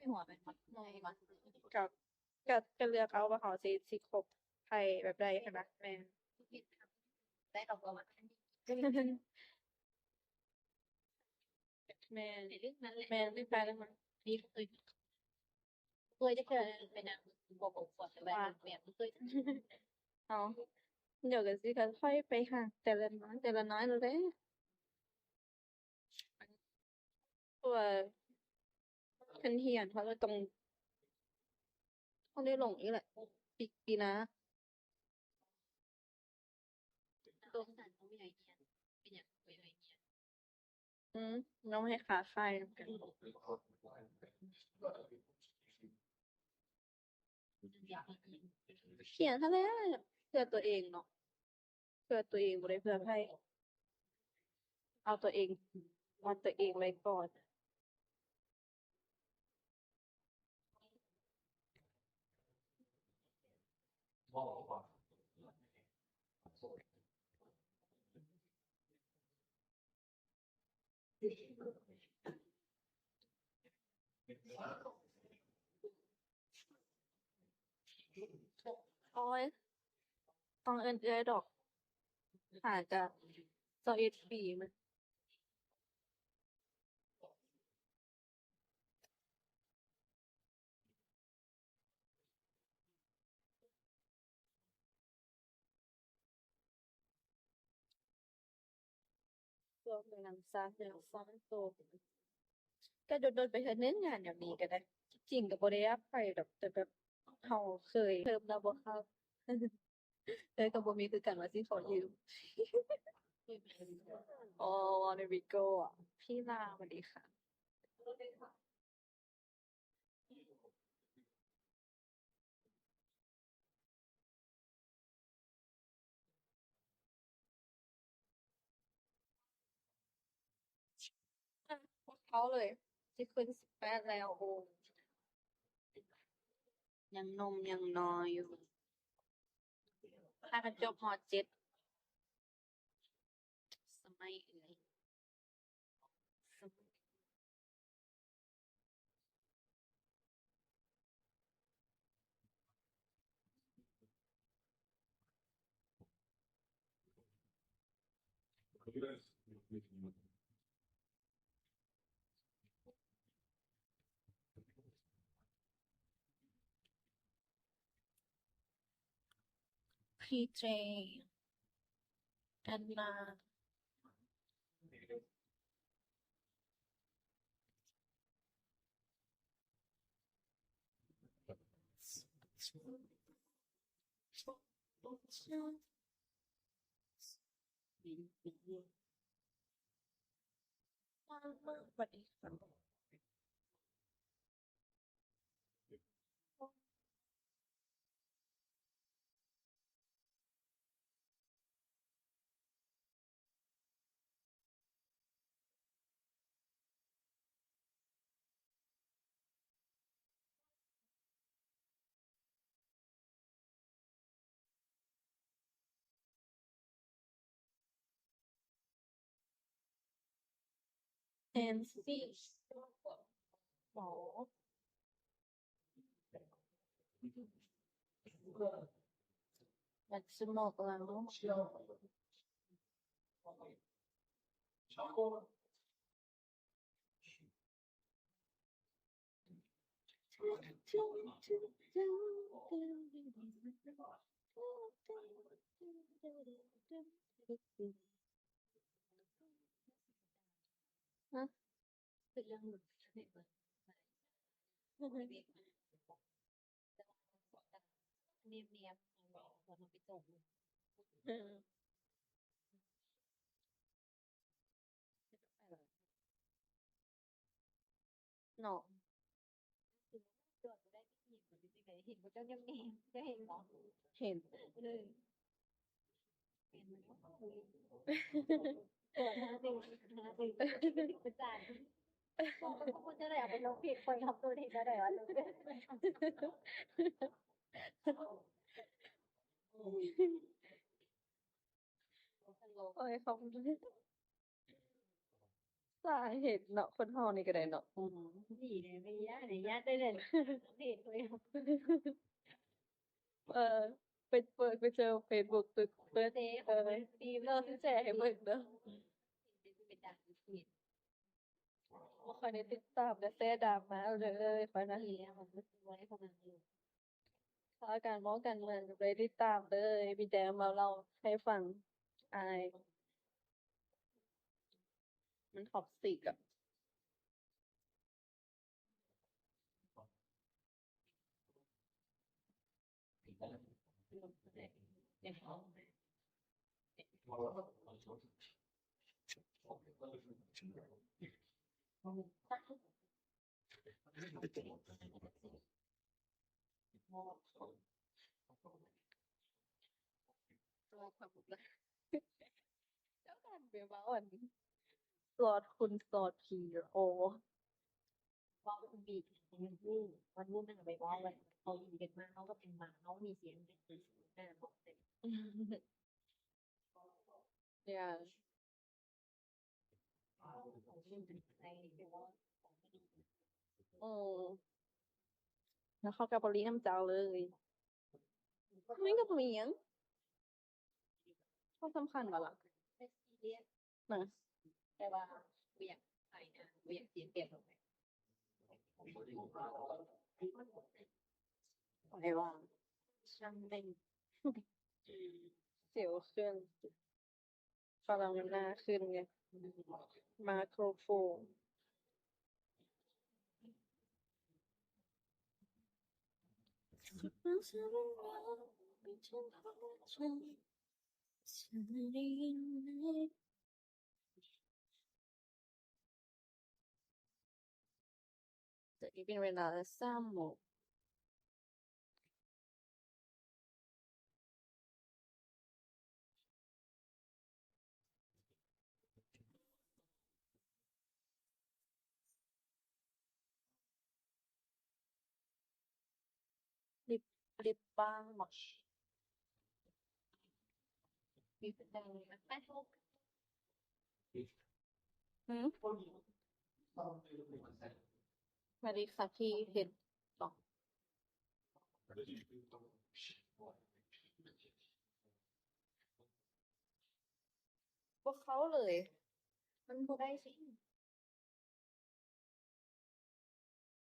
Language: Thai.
ไม่หัวเป็นมัดในมัด ก็ก็เลือกเอาว่าเขาสิคบไผแบบใดหั้นนะแม่น ผิดครับได้ดอกบัวมัน แม่น ในเรื่องนั้นแหละ แม่นไม่ไปแล้วมัน นี่เคยจะเกิดเป็นอันบ่บ่ปวดแบบแบบเคย เอาเดี๋ยวก็สิค่อยๆไปหาแต่ละน้อยแล้วแหละเพราะว่าเพิ่นเรียนเขาก็ต้องได้ลงอีกแหละปีหน้า ตัวสันต้องมีไอเดียเป็นอย่างเป็นไอเดีย น้องให้ขาคายนำกันเขียนซะแล้วเพื่อตัวเองเนาะเพื่อตัวเองบ่ได้เพื่อไผเอาตัวเองวัดตัวเองไว้ก่อนโอ๊ยต้องเอิ้นเอื้อยดอกห่างก็21ปีมันตัวเป็นนำซาแล้วซ้อนโตก็โดดๆไปเฮ็ดเน้นงานแบบนี้ก็ได้ที่จริงก็บ่ได้อยากไปดอกแต่แบบเฮาเคยเทิ่มแล้วบ่เข้า ก็บ่มีคือกันว่าสิขอยืม อ๋อ wanna we go อ่ะ พี่ลาสวัสดีค่ะพวกเขาเลยสิขึ้น18แล้วโอ้ยังหนุ่มยังน้อยอยู่ถ้ากันจบม.7 สมัยเอ่ยสมัย PJ แอนนาสวัสดีค่ะแอนซี่หมอมันสมองแล้วฮะ คือเรื่องหลุดเด็กเลยเนียบๆเอามาไปส่ง เออเนาะ จอดได้ที่เห็นบ่ได้เห็นบ่เจ้ายังแม่จะเห็นบ่ เห็น เลยเป็นมันก็เกิดหาสิ่งเป็นจานคุณจะได้เอาไปลงเพจคนทำตัวนี้จะได้ว่าลงโอ้ยขอบคุณ สาเหตุเนาะคนเฮานี่ก็ได้เนาะ นี่เลยไม่ยากเลยยากได้เลยเห็นเลยครับ เออไปเจอ Facebook ตึกเปิด เจ๊ข เอ อง อ มันดี เลิกแชร์ให้เบิ่งเด้อ เป็นดังเห็น บ่ค่อยได้ติดตามกระแสดราม่าเลยข้อยนะ ดีแล้วผมรู้สึกว่าให้เขามาเลย ข่าวการเมืองก็บ่ได้ติดตามเลยมีแต่มาเล่าให้ฟังอาย มัน toxic อะ อย่างเขา ตัวความรักแล้วกันไปเว้าอันสลอดคุณสลอดผีโอ ว่ามันบีบมันวู้มันวู้มันไปว่าเลยเขาดีกันมากเขาก็เป็นมาเขามีเสียงเป็นหน้าบอกเลย yeah ของเล่นเป็นใจเป็นว่าของไม่ดี อืมแล้วเขาก็บ่ลิ้นำเจ้าเลยมันก็บ่มีหยังความสำคัญบ่ล่ะ ไม่ซีเรียส น่ะ แต่ว่าไม่อยากไปนะไม่อยากเสียเปรียบหรอก อะไรวะ ช่างเป็น สิวขึ้นฝรั่งมันหน้าขึ้นไงมาโครโฟน ตอนนี้เป็นเวลา3 โมงลิปบาล์ม มีเป็นดังเลยนะไม่ทุก หือสวัสดีค่ะพี่เห็นต่อพวกเขาเลย มันบ่ได้สิ